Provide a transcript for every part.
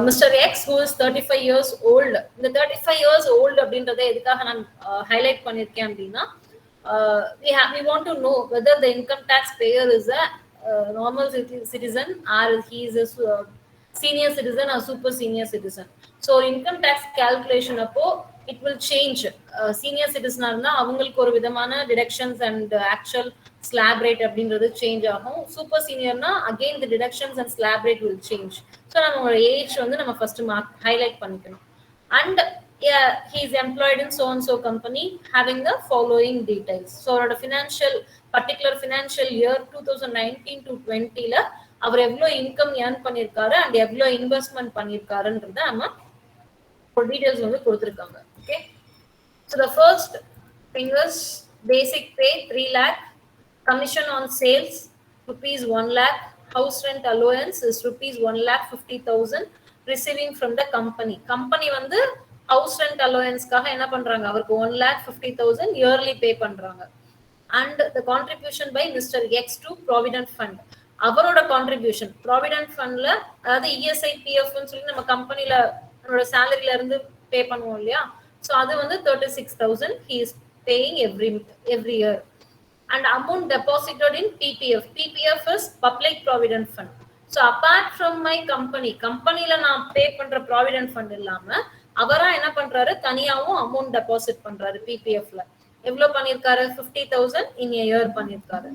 Mr. X who is 35 years old. இந்த 35 years old அப்படின்றத எதுக்காக நான் ஹைலைட் பண்ணிருக்கேன் அப்படின்னா we want to know whether the income tax payer is a normal citizen or he is a senior citizen or super senior citizen. So income tax calculation அப்போ it will change. Senior citizen இருந்தா அவங்களுக்கு ஒரு விதமான deductions and actual slab rate அப்படின்றது change ஆகும். Super சீனியர்னா again the deductions and slab rate will change. So நம்மளோட age வந்து நம்ம ஃபர்ஸ்ட் ஹைலைட் பண்ணிக்கணும். And he is employed in so and so company having the following details. So அவரோட particular financial year 2019 to 20 ல அவர் எவ்வளோ income earn பண்ணியிருக்காரு and எவ்வளோ investment பண்ணியிருக்காருன்றத நம்ம டீடைல்ஸ் வந்து கொடுத்துருக்காங்க. Okay, so the first thing is basic pay 3 lakh, commission on sales rupees 1 lakh, house rent allowance is rupees 1,50,000 receiving from the company வந்து house rent allowance காக என்ன பண்றாங்க, அவருக்கு 1,50,000 yearly pay பண்றாங்க. And the contribution by Mr. X to provident fund, அவரோட contribution provident fundல அதாவது ESI PF ன்னு சொல்லி நம்ம கம்பெனில நம்மளோட சேலரியில இருந்து பே பண்ணுவோம் இல்லையா, ஸோ அது வந்து 36,000 he is paying every year. And amount deposited in PPF. PPF is Public Provident Fund. So apart from my companyல நான் பே பண்ற ப்ராவிடென்ட் ஃபண்ட் இல்லாம அவரா என்ன பண்றாரு, தனியாவும் அமௌண்ட் டெபாசிட் பண்றாரு PPFல. எவ்வளவு பண்ணிருக்காரு, 50,000 in a year பண்ணிருக்காரு.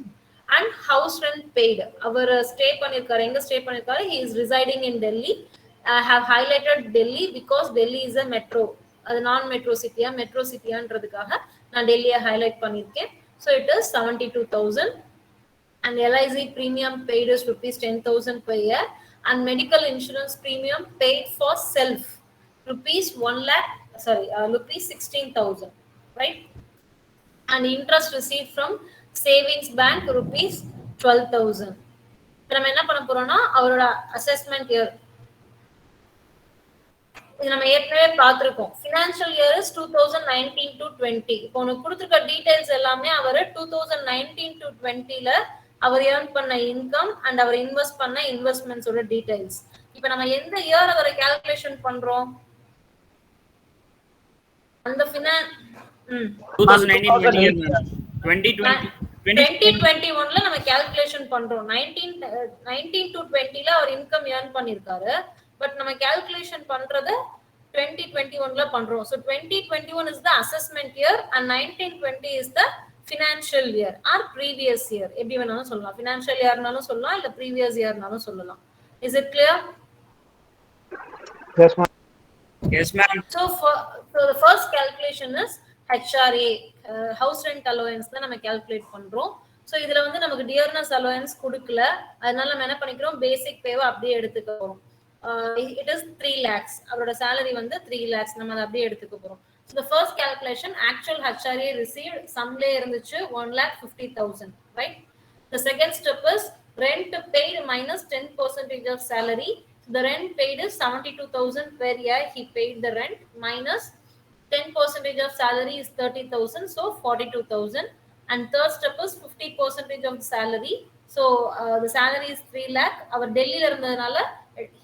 And house rent paid, அவர் ஸ்டே பண்ணிருக்காரு. எங்க ஸ்டே பண்ணிருக்காரு, he is residing in Delhi. I have highlighted Delhi because Delhi is a metro. அது நான் மெட்ரோ சிட்டியா மெட்ரோ சிட்டியான்றதுக்காக நான் டெல்லியை ஹைலைட் பண்ணிருக்கேன். So it is 72,000 and LIC premium paid is rupees 10,000 per year and medical insurance premium paid for self rupees 16,000, right? And interest received from savings bank rupees 12,000. நம்ம என்ன பண்ண போறோம்னா அவரோட அசஸ்மெண்ட் இயர் நம்ம ஏற்கனவே பார்த்திருக்கோம். Financial year is 2019 to 20. இப்போ உனக்கு கொடுத்துருக்க டீடைல்ஸ் எல்லாமே அவர் 2019 to 20ல அவர் ஏர்ன் பண்ண இன்கம் அண்ட் அவர் இன்வெஸ்ட் பண்ண இன்வெஸ்ட்மெண்ட்ஸோட டீடைல்ஸ். இப்போ நம்ம எந்த இயர் அவரை கால்குலேஷன் பண்றோம், அந்த 2021ல நம்ம கால்குலேஷன் பண்றோம். 19 to 20ல அவர் இன்கம் ஏர்ன் பண்ணிருக்காரு. பட் நம்ம கால்குலேஷன் பண்றது 2021ல பண்றோம். So 2021 is the assessment year and 1920 is the financial year or previous year. எப்படி வேணாலும் சொல்லலாம், financial yearனாலும் சொல்லலாம் இல்ல previous yearனாலும் சொல்லலாம். Is it clear? Yes ma'am. Yes ma'am. So the first calculation is HRA, house rent allowance தான் நம்ம calculate பண்றோம். So இதுல வந்து நமக்கு dearness allowance கொடுக்கல, அதனால நம்ம என்ன பண்ணிக்கிறோம், பேசிக் பேவை அப்படியே எடுத்துக்க போறோம். It is 3 lakhs. அவரோட salary வந்து 3 lakhs. நம்ம அதை அப்படியே எடுத்துக்க போறோம். So the first calculation, actual HRA received sumலே இருந்துச்சு 1,50,000, right? The second step is rent paid minus 10% of salary. So the rent paid is 72,000 per year. He paid the rent minus 10% of salary is 30,000, so 42,000. And third step is 50% of the salary. So the salary is 3 lakh. Our Delhi la irundadanaல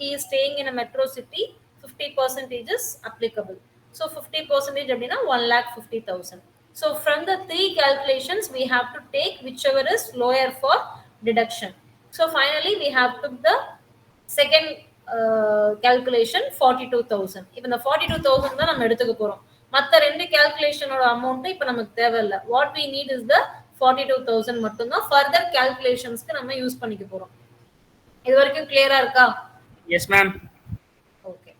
he is staying in a metro city, 50% is applicable. So 50% அப்படினா 1,50,000. So from the three calculations we have to take whichever is lower for deduction. So finally we have took the second calculation 42,000. இப்போ இந்த 42,000 தான் நம்ம எடுத்துக்க போறோம். மற்ற ரெண்டு கால்குலேஷனோட amount இப்போ நமக்கு தேவையில்லை. What we need is the 42,000 மட்டும் தான் further calculationsக்கு நம்ம யூஸ் பண்ணிக்க போறோம். இது வரைக்கும் கிளியரா இருக்கா? Yes ma'am. Okay.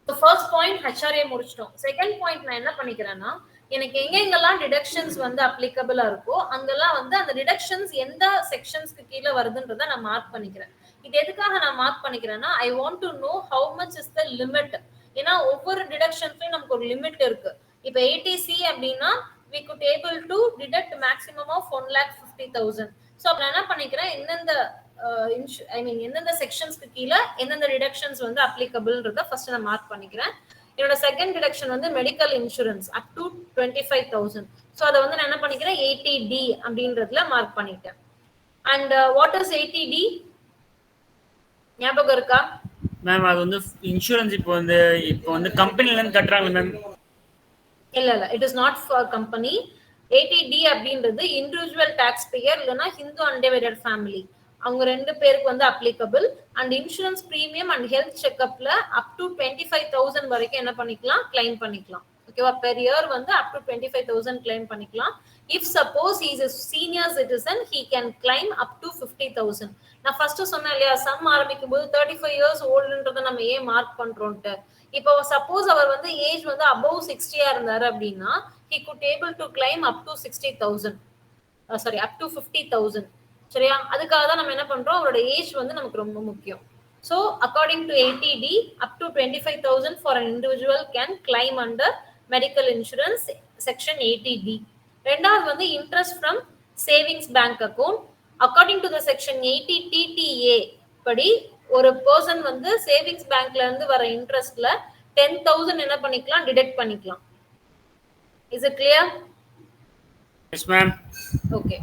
So first point HRA முடிச்சிட்டோம். செகண்ட் பாயிண்ட் நான் என்ன பண்ணிக்கிறேன்னா, எனக்கு எங்கெங்கெல்லாம் டிடக்ஷன்ஸ் வந்து அப்ளிகபிளா இருக்கோ அங்கெல்லாம் வந்து அந்த டிடக்ஷன்ஸ் எந்த செக்ஷன்ஸ்க்கு கீழே வருதுன்றதை நான் மார்க் பண்ணிக்கிறேன். இது எதுக்காக நான் மார்க் பண்ணிக்கிறேன்னா, I want to know how much is the limit. ஏன்னா ஒவ்வொரு டிடக்ஷன்ஸ்லயும் நமக்கு ஒரு லிமிட் இருக்கு. இப்போ 80C அப்படின்னா we could able to deduct maximum of 1,50,000. So நான் என்ன பண்ணிக்கிறேன், எந்தெந்த எந்தெந்த செக்ஷன்ஸ்க்கு கீழே எந்தெந்த டிடக்ஷன்ஸ் வந்து அப்ளிகபிள்ன்றத ஃபர்ஸ்ட் நான் மார்க் பண்ணிக்கிறேன். என்னோட செகண்ட் டிடக்ஷன் வந்து medical insurance up to 25,000. So அதை வந்து நான் என்ன பண்ணிக்கிறேன் 80D அப்படின்றதுல மார்க் பண்ணிட்டேன். அண்ட் வாட் இஸ் 80D ஞாபகம் இருக்கா மேம்? அது வந்து இன்சூரன்ஸ் இப்போ வந்து கம்பெனில இருந்து கட்டுறாங்க மேம். இல்ல it is not for company. 80D அப்படின்றது இண்டிவிஜுவல் டாக்ஸ் பேயர் இல்லைன்னா ஹிந்து அன்டிவைடட் ஃபேமிலி அவங்க 2 பேருக்கு வந்து applicable. And insurance premium and health செக்அப்ல அப் டு 25,000 வரைக்கும் என்ன பண்ணிக்கலாம் கிளைம் பண்ணிக்கலாம். ஓகேவா? பெர் இயர் வந்து அப் டு 25,000 கிளைம் பண்ணிக்கலாம். If suppose is a senior citizen he can claim up to 50,000. நான் ஃபர்ஸ்ட் சொன்னேன் இல்லையா, சம் ஆரம்பிக்கும் போது 35 இயர்ஸ் ஓல்டுன்றதை நம்ம ஏன் மார்க் பண்றோம்ட்டு. இப்போ சப்போஸ் அவர் வந்து ஏஜ் வந்து அபவ் 60 இருந்தாரு அப்படின்னா he could able to claim up to 60,000 sorry up to 50,000. சரியா? அதுக்காக தான் நம்ம என்ன பண்றோம், அவரோட ஏஜ் வந்து நமக்கு ரொம்ப முக்கியம். So according to 80D up to 25,000 for an individual can claim under medical insurance section 80D. ரெண்டாவது வந்து interest from savings bank account according to the section 80 TTA படி ஒரு பர்சன் வந்து சேவிங்ஸ் பேங்க்ல இருந்து வர இன்ட்ரெஸ்ட்ல 10,000 என்ன பண்ணிக்கலாம் டிடெக்ட் பண்ணிக்கலாம். Is it clear? Yes ma'am. Okay.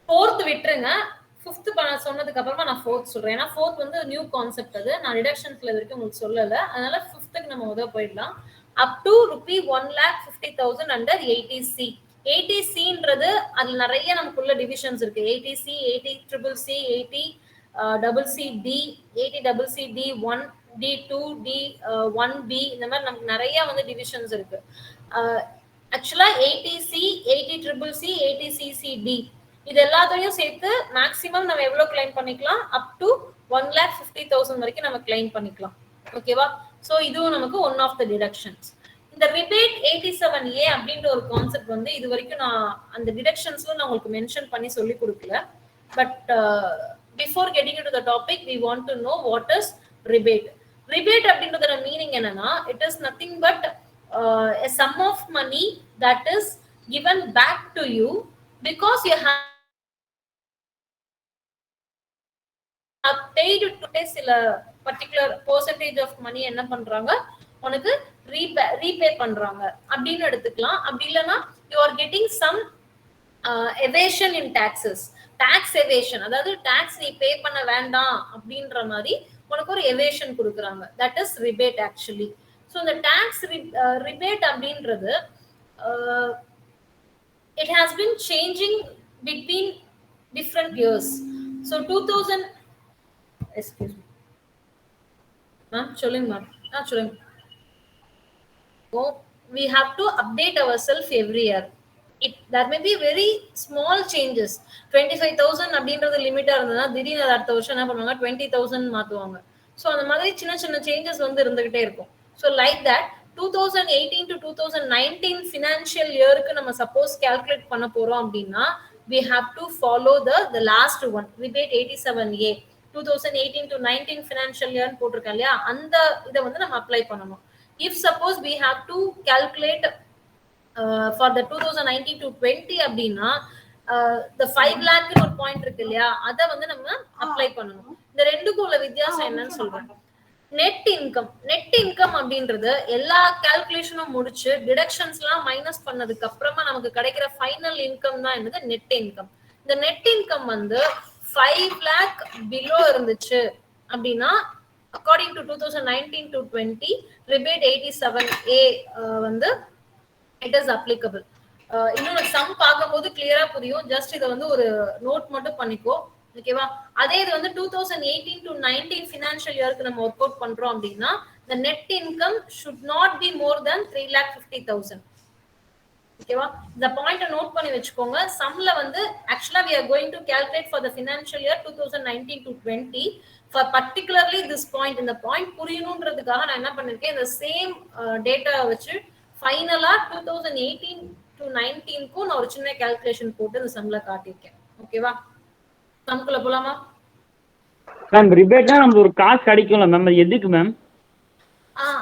Fourth விட்டுருங்க. ஃபிஃப்த் சொன்னதுக்கு அப்புறமா நான் ஃபோர்த் சொல்றேன். ஏன்னா ஃபோர்த் வந்து நியூ கான்செப்ட். அது நான் ரிடக்ஷன்ஸ்ல வரைக்கும் உங்களுக்கு சொல்லல. அதனால ஃபிஃப்த்துக்கு நம்ம முதல்ல போயிடலாம். Up to ₹1,50,000 under 80C. 80Cன்றது அதுல நிறைய நமக்குள்ள டிவிஷன்ஸ் இருக்கு. 80C, 80CCC, 80CCD, 80CCD1, D2, D1B இந்த மாதிரி நமக்கு நிறைய வந்து டிவிஷன்ஸ் இருக்கு. ஆக்சுவலா 80C, 80CCC, 80CCD இது எல்லாத்தையும் சேர்த்து மேக்ஸிமம் நம்ம எவ்வளவு கிளைம் பண்ணிக்கலாம், அப் டு 1,50,000 வரைக்கும் நம்ம கிளைம் பண்ணிக்கலாம். ஓகேவா? சோ இதுவும் நமக்கு ஒன் ஆஃப் த டிடக்ஷன்ஸ். இந்த ரிபேட் 87A அப்படின்ற ஒரு கான்செப்ட் வந்து இது வரைக்கும் நான் அந்த டிடக்ஷன்ஸ்ல நான் உங்களுக்கு மென்ஷன் பண்ணி சொல்லி கொடுக்கல. But before getting to the topic we want to know what is rebate. rebate அப்படின்றதோட மீனிங் என்னன்னா, it is nothing but a sum of money that is given back to you because you have paid to சில particular percentage of money என்ன பண்றாங்க உனக்கு repay பண்றாங்க அப்படின்னு எடுத்துக்கலாம். அப்படி இல்லைன்னா you are getting some evasion in taxes. Tax evasion, அதாவது டாக்ஸ் நீ பே பண்ண வேண்டாம் அப்படின்ற மாதிரி உனக்கு ஒரு எவேஷன் கொடுக்குறாங்க. That is rebate actually. So இந்த டாக்ஸ் ரிபேட் அப்படின்றது it has been changing between different years. So 2000 excuse me ma'am சொல்லுங்க ma'am சொல்லுங்க. So we have to update ourselves every year. There may be very small changes. 25,000 அப்படின்றது லிமிட்டா இருந்ததுன்னா திடீர்னு அடுத்த வருஷம் என்ன பண்ணுவாங்க 20,000 மாத்துவாங்க. ஸோ அந்த மாதிரி சின்ன சின்ன சேஞ்சஸ் வந்து இருந்துகிட்டே இருக்கும். So like that 2018 to 2019 financial இயருக்கு நம்ம சப்போஸ் கால்குலேட் பண்ண போறோம் அப்படின்னா we have to follow the last one, rebate 87A. 2018 to 19 financial இயர்னு போட்டிருக்கேன் இல்லையா, அந்த இதை வந்து நம்ம அப்ளை பண்ணணும். If suppose we have to calculate for the 2019 to 20 அப்படின்னா the 5 lakh ஒரு பாயிண்ட் இருக்கு இல்லையா, அதை வந்து நம்ம அப்ளை பண்ணணும். இந்த ரெண்டுக்கும் உள்ள வித்தியாசம் என்னன்னு சொல்றேன். நெட் இன்கம் அப்படின்றது எல்லா கால்குலேஷனும் முடிச்சு டிடக்ஷன்ஸ் எல்லாம் மைனஸ் பண்ணதுக்கு அப்புறமா நமக்கு கிடைக்கிற ஃபைனல் இன்கம் தான் என்னது நெட் இன்கம். இந்த நெட் இன்கம் வந்து 5 lakh பிலோ இருந்துச்சு அப்படின்னா according to 2019 to 20 rebate 87A வந்து இட் இஸ் அப்ளிகபிள். இன்னொரு சம் பார்க்கும்போது கிளியரா புரியும். ஜஸ்ட் இதை வந்து ஒரு நோட் மட்டும் பண்ணிக்கோ. ஓகேவா? அதே இது வந்து 2018 to 19 ஃபினான்ஷியல் இயருக்கு நம்ம ஒர்க் அவுட் பண்றோம் அப்படின்னா the net income should not be more than 3,50,000. ஓகேவா? இந்த பாயிண்ட நோட் பண்ணி வச்சுக்கோங்க. சம்ல வந்து ஆக்சுவலா we are going to calculate for the financial year 2019 to 20 for particularly this point. இந்த பாயிண்ட் புரியணும்ன்றதுக்காக நான் என்ன பண்ணிருக்கேன், இந்த சேம் டேட்டா வச்சு ஃபைனலா 2018 to 19க்கும் நான் ஒரு சின்ன கால்குலேஷன் போட்டு இந்த சம்ல காட்டியிருக்கேன். ஓகேவா? சம்குள்ள போலாமா மேம்? ரிபேட்னா நமக்கு ஒரு காசு கிடைக்கும்ல மேம், அது எதுக்கு மேம்?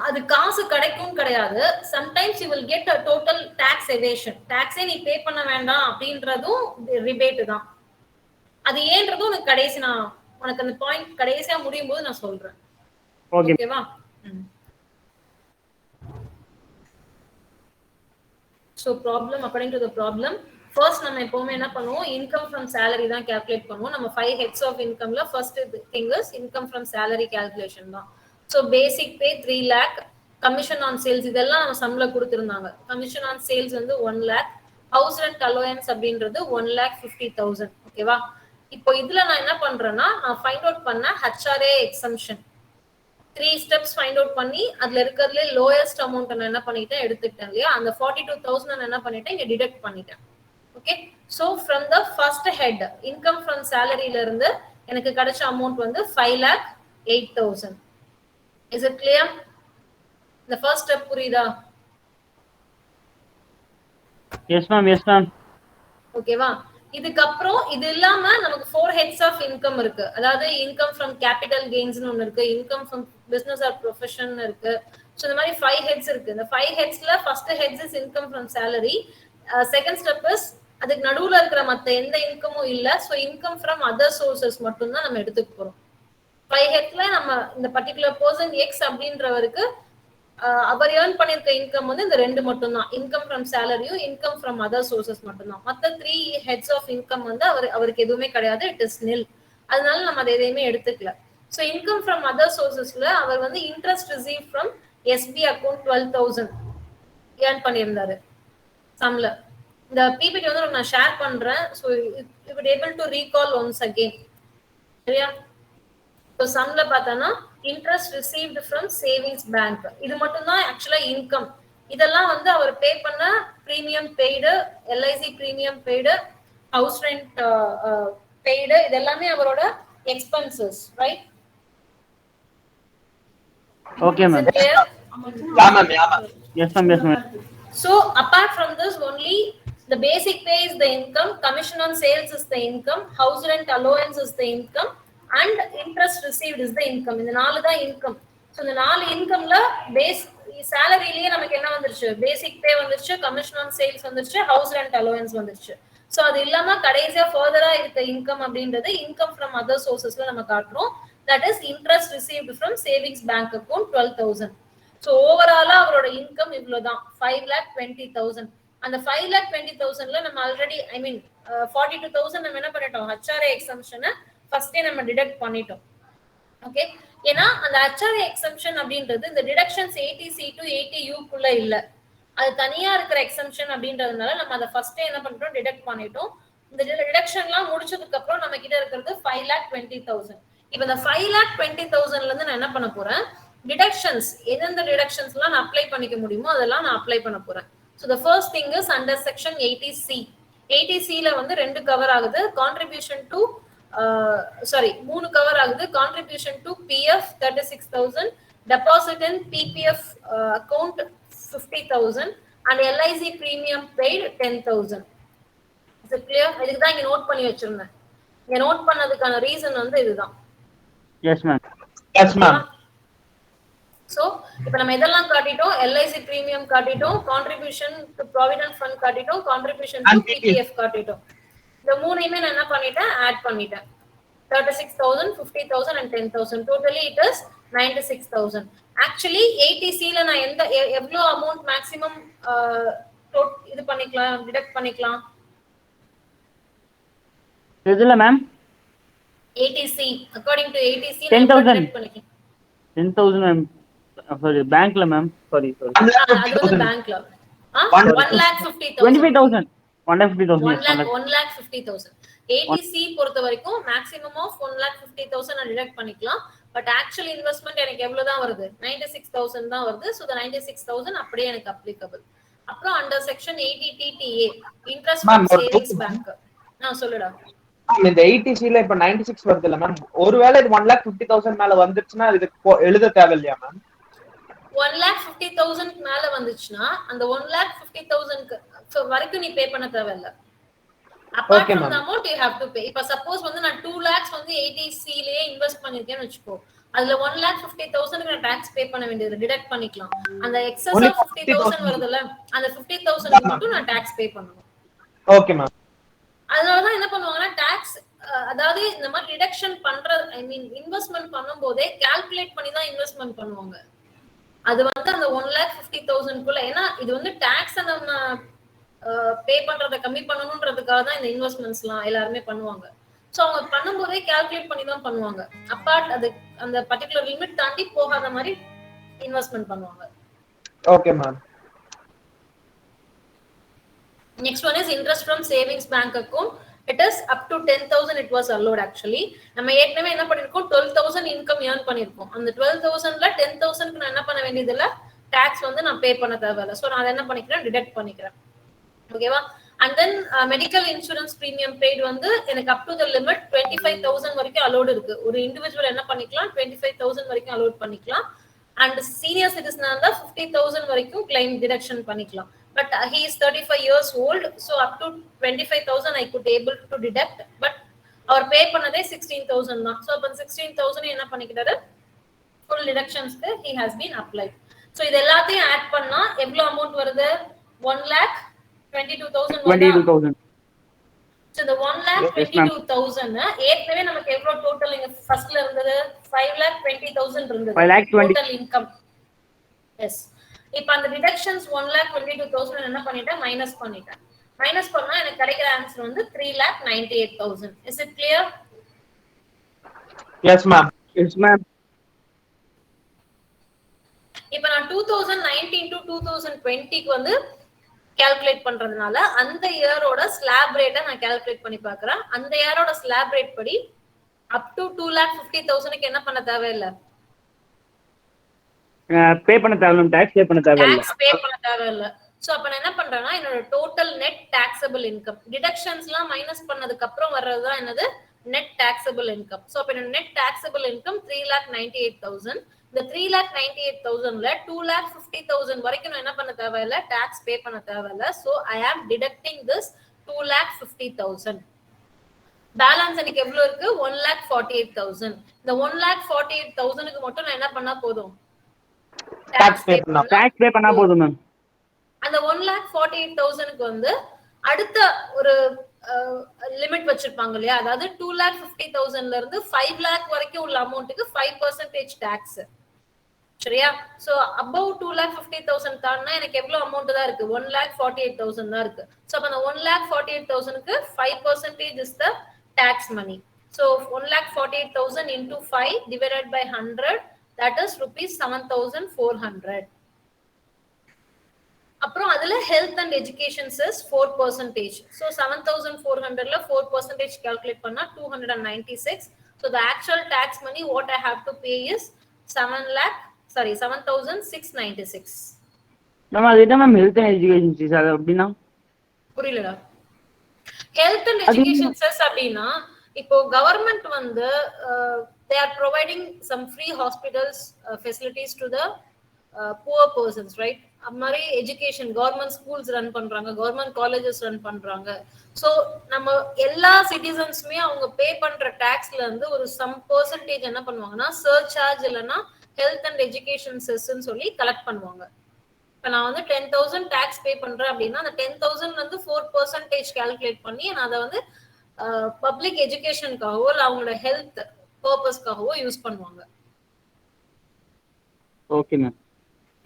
அது காசு கிடைக்கும் கிடையாது. Sometimes you will get a total tax evasion. டாக்ஸே நீ பே பண்ண வேண்டாம் அப்படின்றதும் ரிபேட் தான். அது ஏன்றதும் உனக்கு கடைசி நான் உனக்கு அந்த பாயிண்ட் கடைசியா முடியும் போது நான் சொல்றேன். ஓகேவா? So problem according to the problem first நம்ம எப்பவுமே என்ன பண்ணுவோம், இன்கம் ஃப்ரம் சேலரி தான் கால்குலேட் பண்ணுவோம். நம்ம 5 ஹெட்ஸ் ஆஃப் இன்கம்ல first thing is income from salary calculation தான். So basic pay 3 lakh, commission on sales இதெல்லாம் நம்ம சம்ல கொடுத்துருந்தாங்க. கமிஷன் ஆன் சேல்ஸ் வந்து 1 lakh, ஹவுஸ் ரெண்ட் அலோயன்ஸ் அப்படின்றது 1,50,000. ஓகேவா? இப்போ இதுல நான் என்ன பண்றேன்னா, நான் ஃபைண்ட் அவுட் பண்ண HRA exemption 3 steps find out பண்ணி அதுல இருக்கிறதுல லோயஸ்ட் அமௌண்ட் நான் என்ன பண்ணிட்டேன் எடுத்துக்கிட்டேன் இல்லையா, அந்த 42,000 நான் என்ன பண்ணிட்டேன் இங்க டிடக்ட் பண்ணிட்டேன். Okay, so from the first head income from சேலரியில இருந்து எனக்கு கிடைச்ச அமௌண்ட் வந்து 5,08,000. Is it clear? இந்த ஃபர்ஸ்ட் ஸ்டெப் புரியுதா? Yes ma'am, yes ma'am. ஓகேவா? இதுக்கப்புறம் இது இல்லாம நமக்கு 4 ஹெட்ஸ் ஆஃப் இன்கம் இருக்கு. அதாவது இன்கம் ஃப்ரம் கேபிட்டல் கெயின்ஸ்னு ஒன்னு இருக்கு, income from business or profession இருக்கு. சோ இந்த மாதிரி 5 ஹெட்ஸ் இருக்கு. இந்த 5 ஹெட்ஸ்ல first heads is income from salary. Second step is அதுக்கு நடுவுல இருக்கிற மத்த எந்த இன்கமும் இல்ல. So income from other sources மட்டும் தான் நம்ம எடுத்துக்க போறோம். 5 ஹெட்ஸ்ல நம்ம இந்த பர்టిక్యులர் பர்சன் எக்ஸ் அப்படின்றவருக்கு அவர் ஏர்ன் பண்ணிருக்க இன்கம் வந்து இந்த ரெண்டு மட்டும் தான், இன்கம் ஃப்ரம் சேலரியும் இன்கம் ஃப்ரம் அதர் சோர்சஸ் மட்டும் தான். மத்த 3 ஹெட்ஸ் ஆஃப் இன்கம் வந்து அவருக்கு எதுவுமே கிடையாது, இட் இஸ் நில். அதனால நம்ம அதை எதையுமே எடுத்துக்கல. சோ இன்கம் ஃப்ரம் அதர் சோர்சஸ்ல அவர் வந்து interest receive from SP account 12,000 earn பண்ணியிருந்தாரு சம்ல. இந்த பிபிடி வந்து நான் ஷேர் பண்றேன். So you would able to recall once again. சரியா? சோ சம்ல பார்த்தா interest received from savings bank இது மட்டும் தான் ஆக்சுவலா இன்கம். இதெல்லாம் வந்து அவர் பே பண்ண premium paid, LIC premium paid, house rent paid, இது எல்லாமே அவரோட expenses, right? Okay ma'am. Yeah, ma'am. Yeah, ma'am. S ma'am, yes ma'am. So apart from this, only the basic pay is the income, commission on sales is the income, house rent allowance is the income, and interest received is the income. இந்த நாலு தான் income. So இந்த 4 இன்கம்ல base சேலரியிலேயே நமக்கு என்ன வந்துருச்சு, பேசிக் பே வந்துருச்சு, commission on sales வந்துருச்சு, house rent allowance வந்துருச்சு. ஸோ அது இல்லாம கடைசியா ஃபர்தரா இருக்க இன்கம் அப்படின்றது இன்கம் ஃப்ரம் அதர் சோர்சஸ்ல நம்ம காட்டுறோம். That is interest received from savings bank account 12,000. So ஓவராலா அவரோட இன்கம் இவ்வளவுதான், 5,20,000. அந்த 5,20,000ல நம்ம ஆல்ரெடி 42,000 நம்ம என்ன பண்ணிட்டோம், ஹெச்ஆர்ஏ எக்ஸம்ஷனை ஃபர்ஸ்டே நம்ம டிடக்ட் பண்ணிட்டோம். ஓகே, ஏன்னா அந்த ஹெச்ஆர்ஏ எக்ஸம்ஷன் அப்படின்றது இந்த டிடக்ஷன்ஸ் 80C to 80U குள்ள இல்ல, அது தனியா இருக்கிற எக்ஸம்ஷன் அப்படின்றதுனால நம்ம அதை ஃபர்ஸ்டே என்ன பண்ணிட்டோம், டிடக்ட் பண்ணிட்டோம். இந்த டிடக்ஷன்லாம் முடிச்சதுக்கு அப்புறம் நம்ம கிட்ட இருக்கிறது 5,20,000. இப்போ இந்த 5,20,000ல இருந்து நான் என்ன பண்ண போறேன், டிடக்ஷன்ஸ் எந்தெந்த டிடக்ஷன்ஸ்லாம் நான் அப்ளை பண்ணிக்க முடியுமோ அதெல்லாம் நான் அப்ளை பண்ண போறேன். So the first thing is under section 80C. 80Cல வந்து 2 கவர் ஆகுது, கான்ட்ரிபியூஷன் டு 3 கவர் ஆகுது. Contribution to PF 36,000, deposit in PPF account 50,000 and LIC premium paid 10,000. Is it clear? இதுக்கு தான் இங்க நோட் பண்ணி வச்சிருந்தேன். இங்க நோட் பண்ணதுக்கான ரீசன் வந்து இதுதான். Yes ma'am. Yes, ma'am. So இப்போ நம்ம இதெல்லாம் காட்டிட்டோம், எல்ஐசி பிரீமியம் காட்டிட்டோம், கான்ட்ரிபியூஷன் டு ப்ராவிடன்ட் ஃபண்ட் காட்டிட்டோம், கான்ட்ரிபியூஷன் டு பிபிஎஃப் காட்டிட்டோம். இந்த மூணையுமே நான் என்ன பண்ணிட்டேன், ஆட் பண்ணிட்டேன். 36,000, 50,000 and 10,000. Totally it is 96,000. Actually 80Cல நான் எவ்வளவு அமௌண்ட் மேக்ஸிமம் இது பண்ணிக்கலாம், டிடக்ட் பண்ணிக்கலாம்? எதுல ma'am? 80C according to 80C 10,000. Detect பண்ணிக்கலாம். 10,000 மேம். சாரி பேங்க்ல மேம். சாரி. அது வந்து பேங்க்ல 1,50,000. 25,000. 1,50,000. 1,50,000. 80C பொறுத்த வரைக்கும் மேக்ஸிமம் ஆஃப் 1,50,000 நான் டிடக்ட் பண்ணிக்கலாம். பட் ஆக்சுவல் இன்வெஸ்ட்மெண்ட் எனக்கு எவ்வளவு தான் வருது, 96,000 தான் வருது. சோ the 96,000 அப்படியே எனக்கு அப்ளிகபிள். அப்புறம் under section 80TTA interest from savings bank. சொல்லுடா. இந்த 80Cல இப்ப 96 வருது இல்ல மேம், ஒருவேளை இது 1,50,000 மேல வந்துச்சுன்னா இது எழுத தேவையில்லையா மேம்? 1,50,000 மேல வந்துச்சுன்னா அந்த 1,50,000 வரைக்கும் நீ பே பண்ண தேவையில்ல. apart from the amount you have to pay. இப்ப சப்போஸ் வந்து நான் 2 lakhs வந்து 80Cலயே இன்வெஸ்ட் பண்ணிருக்கேன்னு வெச்சுக்கோ, அதுல 1,50,000 நான் டாக்ஸ் பே பண்ண வேண்டியது டிடக்ட் பண்ணிக்கலாம். அந்த எக்ஸஸ் ஆஃப் 50,000 வருதுல, அந்த 50,000 மட்டும் நான் டாக்ஸ் பே பண்ணணும். Okay ma'am. அதனால தான் என்ன பண்ணுவாங்கன்னா டாக்ஸ், அதாவது இந்த மாதிரி டிடக்ஷன் பண்ற இன்வெஸ்ட்மென்ட் பண்ணும்போதே கால்குலேட் பண்ணி தான் இன்வெஸ்ட்மென்ட் பண்ணுவாங்க. அது வந்து அந்த 1,50,000 குள்ள, ஏன்னா இது வந்து டாக்ஸ் நம்ம பே பண்றதை கம்மி பண்ணணுன்றதுக்காக தான் இந்த இன்வெஸ்ட்மெண்ட்ஸ்லாம் எல்லாருமே பண்ணுவாங்க. ஸோ அவங்க பண்ணும்போதே கால்குலேட் பண்ணி தான் பண்ணுவாங்க. அப்பார்ட் அது அந்த பர்டிகுலர் லிமிட் தாண்டி போகாத மாதிரி இன்வெஸ்ட்மெண்ட் பண்ணுவாங்க. Okay ma'am. Next one is interest from savings bank account. It is up to 10,000 it was allowed actually. நம்ம ஏற்கனவே என்ன பண்ணிருக்கோம், 12,000 இன்கம் ஏர்ன் பண்ணிருக்கோம். அந்த 12,000ல 10,000க்கு நான் என்ன பண்ண வேண்டியதில்ல, டாக்ஸ் வந்து நான் பே பண்ண தேவையில்லை. ஸோ நான் அதை என்ன பண்ணிக்கிறேன், டிடெக்ட் பண்ணிக்கிறேன். ஓகேவா? And then medical insurance premium paid வந்து எனக்கு அப் டு த லிமிட் 25,000 வரைக்கும் அலோட் இருக்கு. ஒரு இண்டிவிஜுவல் என்ன பண்ணிக்கலாம், 25,000 வரைக்கும் அலோட் பண்ணிக்கலாம். அண்ட் சீனியர் சிட்டிசனா இருந்தா 50,000 வரைக்கும் கிளைம் டிடக்ஷன் பண்ணிக்கலாம். But he is 35 years old, so up to 25,000 I could able to deduct. But our pay பண்ணதே 16,000 தான். So அப்ப 16,000 என்ன பண்ணிக்கிறாரு, full deductions he has been applied. So இது எல்லாத்தையும் ஆட் பண்ணா எவ்வளவு அமௌண்ட் வருது, 1,22,000 22,000. So the 1,22,000 ஏற்கனவே நமக்கு எவ்வளவு டோட்டல் இங்க ஃபர்ஸ்ட்ல இருந்தது, 5,20,000 இருந்தது டோட்டல் இன்கம். எஸ், இப்ப அந்த டிடக்ஷன்ஸ் 1,22,000 என்ன பண்ணிட்டேன், மைனஸ் பண்ணிட்டேன். மைனஸ் பண்ணா எனக்கு கிடைக்கிற ஆன்சர் வந்து 3,98,000. Is it clear? S ma'am. Yes ma'am. இப்ப நான் 2019 to 2020க்கு வந்து கால்குலேட் பண்றதுனால அந்த இயரோட ஸ்லாப் ரேட்டை நான் கால்குலேட் பண்ணி பார்க்கறேன். அந்த இயரோட ஸ்லாப் ரேட் படி அப் டு 2,50,000க்கு என்ன பண்ண தேவையில்லை, பே பண்ண தேவையில்ல, டாக்ஸ் பே பண்ண தேவையில்ல. டாக்ஸ் பே பண்ண தேவையில்ல. சோ அப்ப நான் என்ன பண்றேன்னா, என்னோட டோட்டல் நெட் டாக்ஸபிள் இன்கம் டிடக்ஷன்ஸ்லாம் மைனஸ் பண்ணதுக்கு அப்புறம் வர்றது தான் என்னது, நெட் டாக்ஸபிள் இன்கம். சோ அப்ப என்னோட நெட் டாக்ஸபிள் இன்கம் 3,98,000. இந்த 3,98,000ல 2,50,000 வரைக்கும் நான் என்ன பண்ண தேவையில்ல, டாக்ஸ் பே பண்ண தேவையில்ல. சோ ஐ ஆம் டிடக்டிங் திஸ் 2,50,000. பேலன்ஸ் எனக்கு எவ்வளவு இருக்கு, 1,48,000. இந்த 1,48,000க்கு மட்டும் நான் என்ன பண்ணா போதும், டாக்ஸ் பே பண்ணா போதும் மேம். அந்த 1,48,000க்கு வந்து அடுத்த ஒரு லிமிட் வச்சிருப்பாங்க இல்லையா, அதாவது 2,50,000ல இருந்து 5 lakh வரைக்கும் உள்ள அமௌண்ட்டுக்கு 5% டாக்ஸ். சரியா? சோ above 2,50,000 தாண்டா எனக்கு எவ்வளவு அமௌண்ட் தான் இருக்கு, 1,48,000 தான் இருக்கு. சோ அப்ப அந்த 1,48,000க்கு 5% is the tax money. So 1,48,000 into 5 divided by 100, that is rupees 7,400. அப்புறம் அதுல health and education chess 4%. So 7,400ல 4% calculate பண்ணா 296. So the actual tax money what I have to pay is 7,696. Ma'am அது என்ன ma'am health and education chess, அது அப்படினா புரியலடா. Health and education chess அப்படினா இப்போ government வந்து they are providing some free hospitals facilities to the poor persons, right? அம்மாரி education government schools run பண்றாங்க, government colleges run பண்றாங்க. சோ நம்ம எல்லா சிட்டிசன்ஸ்மே அவங்க பே பண்ற டாக்ஸ்ல இருந்து ஒரு சம் பெர்சன்டேஜ் என்ன பண்ணுவாங்கன்னா சர்சார்ஜ் இல்லைன்னா ஹெல்த் அண்ட் எஜுகேஷன் செஸ்ன்னு சொல்லி கலெக்ட் பண்ணுவாங்க. இப்ப நான் வந்து 10,000 டாக்ஸ் பே பண்றேன் அப்படின்னா அந்த 10,000ல இருந்து 4% கால்குலேட் பண்ணி நான் அதை வந்து பப்ளிக் எஜுகேஷனுக்காகவோ இல்லை அவங்களோட ஹெல்த் பர்பஸ்க்காகவோ யூஸ் பண்ணுவாங்க. Okay ma'am.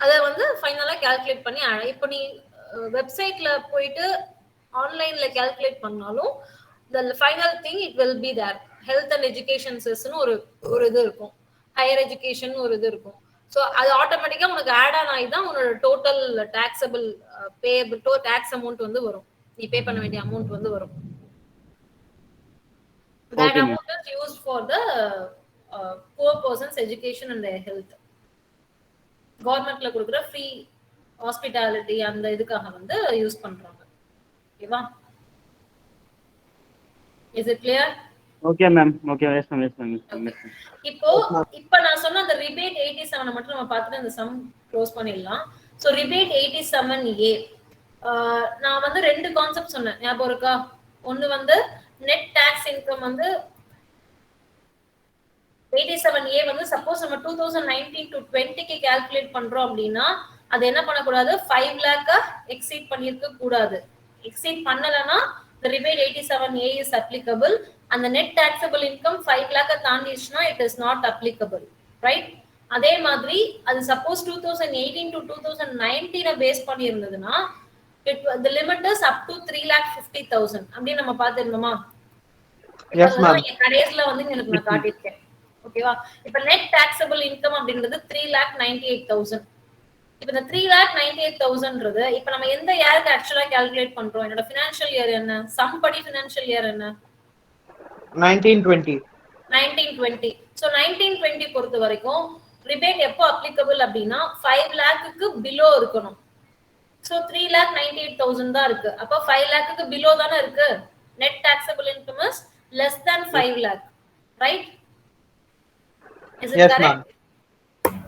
அதை வந்து ஃபைனலா கால்குலேட் பண்ணி இப்போ நீ வெப்சைட்ல போயிட்டு ஆன்லைன்ல கால்குலேட் பண்ணாலும் the final thing it will be there. Health and education செஸ்னு ஒரு இது இருக்கும், ஹையர் எஜுகேஷன் ஒரு இது இருக்கும். ஸோ அது ஆட்டோமேட்டிக்கா உனக்கு ஆட் ஆன் ஆகி தான் உன்னோட total taxable payable tax amount வந்து வரும், நீ பே பண்ண வேண்டிய அமௌண்ட் வந்து வரும். That amount is used for the poor person's education and their health. கவர்மெண்ட்ல கொடுக்குற ஃப்ரீ ஹாஸ்பிட்டாலிட்டி அந்த இதுக்காக வந்து யூஸ் பண்றாங்க. ஓகேவா? Is it clear? Okay ma'am. Okay yes ma'am. Yes ma'am. இப்போ நான் சொன்ன அந்த ரிபேட் 87 மட்டும் நம்ம பார்த்துட்டு இந்த சம் க்ளோஸ் பண்ணிடலாம். ஸோ ரிபேட் 87A நான் வந்து ரெண்டு கான்செப்ட் சொன்னேன், ஞாபகம் இருக்கா? ஒன்னு வந்து நெட் டாக்ஸ் இன்கம் வந்து 87A வந்து சப்போஸ் நம்ம 2019 to 20க்கு கால்குலேட் பண்றோம் அப்படின்னா அது என்ன பண்ணக்கூடாது, 5 lakh எக்ஸீட் பண்ணிருக்க கூடாது. எக்ஸீட் பண்ணலன்னா the rebate 87A is applicable. and the net taxable income 5 lakh தாண்டிச்சுனா it is not applicable, right? அதே மாதிரி அது சப்போஸ் 2018 to 2019 பேஸ் பண்ணி இருந்ததுன்னா the limit is up to 3,50,000 அப்படி நம்ம பார்த்திருந்தோமா? Yes, ma'am. கடைசில வந்து எனக்கு நான் காட்டியிருக்கேன். ஓகேவா? இப்ப நெட் டாக்ஸபிள் இன்கம் அப்படின்றது 3,98,000. இப்ப இந்த 3,98,000ன்றது இப்ப நம்ம எந்த இயருக்கு ஆக்சுவலா கால்குலேட் பண்றோம்? என்னோட ஃபினான்ஷியல் இயர் என்ன? சம்படி ஃபினான்ஷியல் இயர் என்ன? 1920. 1920. சோ 1920 பொறுத்த வரைக்கும் ரிபேட் எப்போ அப்ளிகபிள் அப்படின்னா 5 லாக்குக்கு பிலோ இருக்கணும். சோ 3,98,000 தான் இருக்கு. அப்ப 5 லாக்குக்கு பிலோ தானே இருக்கு. Net taxable income is less than 5 lakh, right? Is it Yes, correct?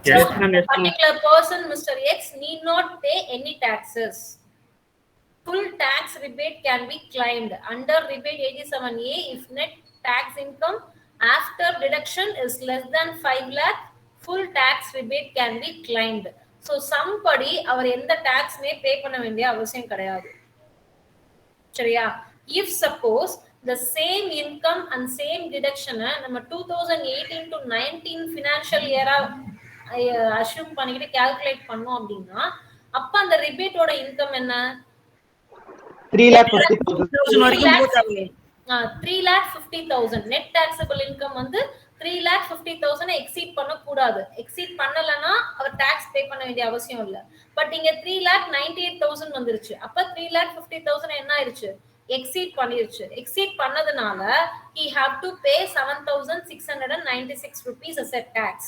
Yes, So, ma'am. a particular person, Mr. X, need not pay any taxes. Full tax rebate can be claimed under rebate 87A if net tax income after deduction is less than 5 lakh. Full tax rebate can be claimed. So somebody அவர் எந்த டாக்ஸ்மே பே பண்ண வேண்டிய அவசியம் கிடையாது. சரியா? If suppose the same income and same deduction நம்ம 2018 to 19 financial year assume பண்ணிக்கிட்டு calculate பண்ணோம் அப்படின்னா அப்ப அந்த ரிபேட்டோட இன்கம் என்ன? 3,50,000 வரைக்கும் போட்டாங்க. 3,50,000 நெட் டாக்ஸபிள் இன்கம் வந்து 3,50,000 எக்ஸீட் பண்ண கூடாது. எக்ஸீட் பண்ணலனா அவர் டாக்ஸ் பே பண்ண வேண்டிய அவசியம் இல்ல. பட் இங்க 3,98,000 வந்துருச்சு. அப்ப 3,50,000 என்ன ஆயிருச்சு? எக்ஸீட் பண்ணிருச்சு. எக்ஸீட் பண்ணதுனால he have to pay 7,696 rupees as a tax.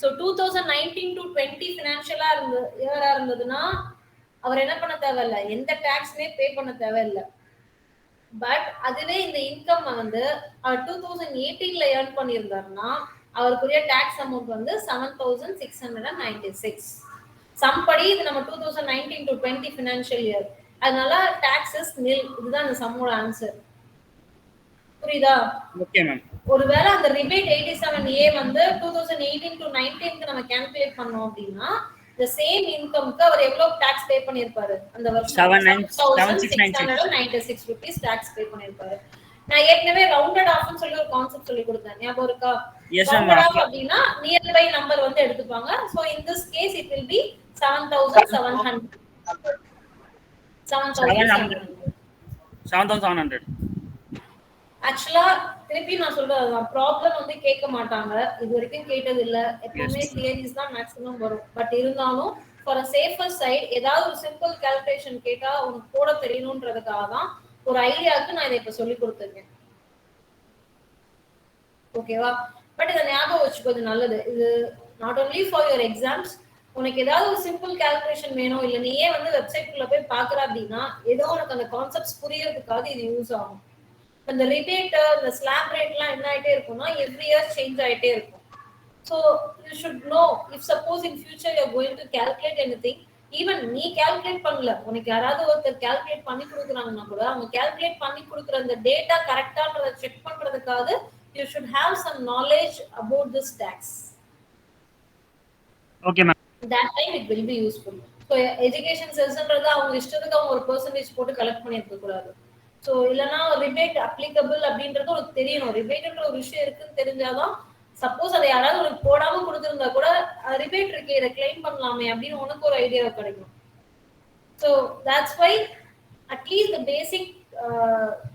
So 2019 to 20 ஃபினான்ஷியலா இயரா இருந்ததுன்னா அவர் என்ன பண்ண தேவையில்ல, எந்த டாக்ஸ்மே பே பண்ண தேவையில்ல. பட் அதுவே இந்த இன்கம் வந்து அவர் 2018ல earn பண்ணியிருந்தாருன்னா அவருக்குரிய டாக்ஸ் அமௌண்ட் வந்து 7,696. சம்படி இது நம்ம 2019 to 20 ஃபினான்ஷியல் இயர், அதனால டாக்ஸ் இஸ் nil. இதுதான் இந்த சம்மோட ஆன்சர். புரியுதா? Okay ma'am. ஒருவேளை அந்த ரிபேட் 87A வந்து 2018 to 19க்கு நம்ம கால்குலேட் பண்ணோம் அப்படின்னா the same இன்கம்க்கு அவர் எவ்வளவு டாக்ஸ் பே பண்ணிருப்பாரு அந்த வருஷம்? 7,696 rupees டாக்ஸ் பே பண்ணிருப்பாரு. நான் ஏற்கனவே ரவுண்டட் ஆஃப்னு சொல்லி ஒரு கான்செப்ட் சொல்லி கொடுத்தேன், ஞாபகம் இருக்கா? ரவுண்டட் ஆஃப் அப்படினா நியர் பை நம்பர் வந்து எடுத்துப்பாங்க. So in this case it will be 7,700. 7,700. ஆக்சுவலா திருப்பி நான் சொல்றது ப்ராப்ளம் வந்து கேட்க மாட்டாங்க, இது வரைக்கும் கேட்டது இல்ல. எப்பவுமே தியரிஸ் தான் மேக்ஸிமம் வரும். பட் இருந்தாலும் ஃபார் a safer side ஏதாவது ஒரு சிம்பிள் கால்குலேஷன் கேட்டா உங்களுக்கு போட தெரியணும்ன்றதுக்காக தான் ஒரு ஐடியாக்கு நான் இதை இப்ப சொல்லி கொடுத்துருக்கேன். ஓகேவா? பட் இதை ஞாபகம் வச்சுக்கோ, இது நல்லது. இது not only for your exams. உனக்கு ஏதாவது ஒரு சிம்பிள் கால்குலேஷன் வேணும், இல்ல நீயே வந்து வெப்சைட் குள்ள போய் பாக்குற அப்படின்னா ஏதோ உனக்கு அந்த கான்செப்ட்ஸ் புரியறதுக்காக இது யூஸ் ஆகும். இந்த ரிபேட் இந்த ஸ்லாப் ரேட்லாம் என்ன ஆயிட்டே இருக்கும்னா எவ்ரி இயர் சேஞ்ச் ஆயிட்டே இருக்கும். So you should know if suppose in future you are going to calculate anything, even நீ கால்குலேட் பண்ணல, உனக்கு யாராவது ஒருத்தர் கால்குலேட் பண்ணி கொடுக்குறாங்கன்னா கூட அவங்க கால்குலேட் பண்ணி கொடுக்குற அந்த டேட்டா கரெக்டான்றதை செக் பண்றதுக்காக you should have some knowledge about this tax. Okay ma'am. that time it will be useful. So education செல்ஸ்ன்றது அவங்க இஷ்டத்துக்கு அவங்க ஒரு பெர்சன்டேஜ் போட்டு கலெக்ட் பண்ணி இருக்க கூடாது. சோ இல்லனா ரிபேட் அப்ளிகபிள் அப்படின்றது உங்களுக்கு தெரியணும். ரிபேட்ன்ற ஒரு விஷயம் இருக்குன்னு தெரிஞ்சாதான் சப்போஸ் அதை யாராவது ஒரு போடாம கொடுத்திருந்தா கூட ரிபேட் இருக்கே இதை கிளைம் பண்ணலாமே அப்படின்னு உனக்கு ஒரு ஐடியா கிடைக்கும். So that's why at least the basic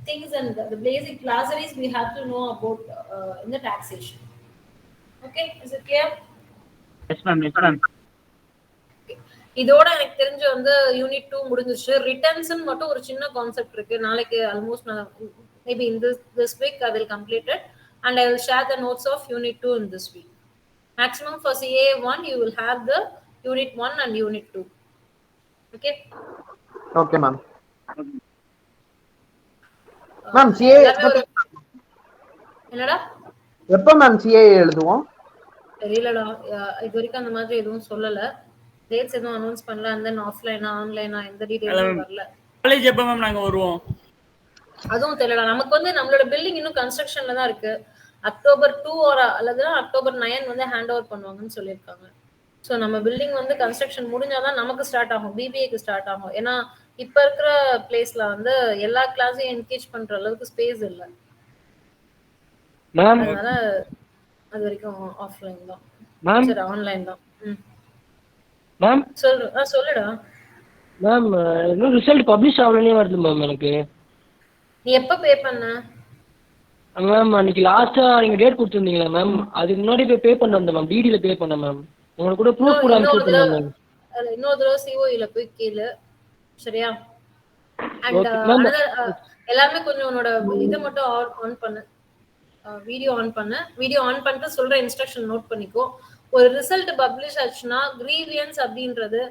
things and the basic glossaries we have to know about in the taxation. Okay, is it clear? Yes ma'am. Yes ma'am. இதோட எனக்கு தெரிஞ்சு வந்து யூனிட் 2 முடிஞ்சிருச்சு. ரிட்டர்ன்ஸ் மட்டும் ஒரு சின்ன concept இருக்கு. நாளைக்கு ஆல்மோஸ்ட் நான் maybe in this week I will complete it and I will share the notes of unit 2 in this week. Maximum for CA1 you will have the unit 1 and unit 2. Okay? Okay ma'am. Ma'am CA என்னடா? எப்ப ma'am CA எழுதுவோம்? தெரியலடா, இது வரைக்கும் அந்த மாதிரி எதுவும் சொல்லல. டேட்ஸ் எதுவும் அனௌன்ஸ் பண்ணல. and then ஆஃப்லைனா ஆன்லைனா எந்த டீடைலும் வரல. காலேஜ் எப்ப மேம் நாங்க வருவோம்? அதுவும் தெரியல. நமக்கு வந்து நம்மளோட பில்டிங் இன்னும் கன்ஸ்ட்ரக்ஷன்ல தான் இருக்கு. அக்டோபர் 2 அல்லது அக்டோபர் 9 வந்து ஹேண்ட் ஓவர் பண்ணுவாங்கன்னு சொல்லியிருக்காங்க. ஸோ நம்ம பில்டிங் வந்து கன்ஸ்ட்ரக்ஷன் முடிஞ்சாதான் நமக்கு ஸ்டார்ட் ஆகும், பிபிஏக்கு ஸ்டார்ட் ஆகும். ஏன்னா இப்ப இருக்கிற பிளேஸ்ல வந்து எல்லா கிளாஸையும் என்கேஜ் பண்ற அளவுக்கு ஸ்பேஸ் இல்லை. அதனால அது வரைக்கும் ஆஃப்லைன் தான், சரி ஆன்லைன் தான். சொல்லுடா. மேம் இன்னும் ரிசல்ட் பப்ளிஷ் ஆகலனே வருது மேம் எனக்கு. நீ எப்ப பே பண்ண? மேம் அன்னைக்கு லாஸ்ட்டாக நீங்கள் டேட் கொடுத்துருந்தீங்களா மேம், அதுக்கு முன்னாடி போய் பே பண்ண வந்தேன் மேம், டிடியில் பே பண்ணேன் மேம். உங்களுக்கு கூட ப்ரூஃப் கூட அனுப்பிச்சுருந்தேன் மேம். இன்னொரு தடவை சிஓஇல போய் கேளு சரியா? And Okay, ma'am. எல்லாமே கொஞ்சம் உன்னோட இதை மட்டும் ஆன் பண்ணு, வீடியோ ஆன் பண்ணு. வீடியோ ஆன் பண்ணிட்டு சொல்ற இன்ஸ்ட்ரக்ஷன் நோட் பண்ணிக்கோ. ஒரு ரிசல்ட் பப்ளிஷ் ஆச்சுன்னா கிரீவியன்ஸ் அப்படின்றது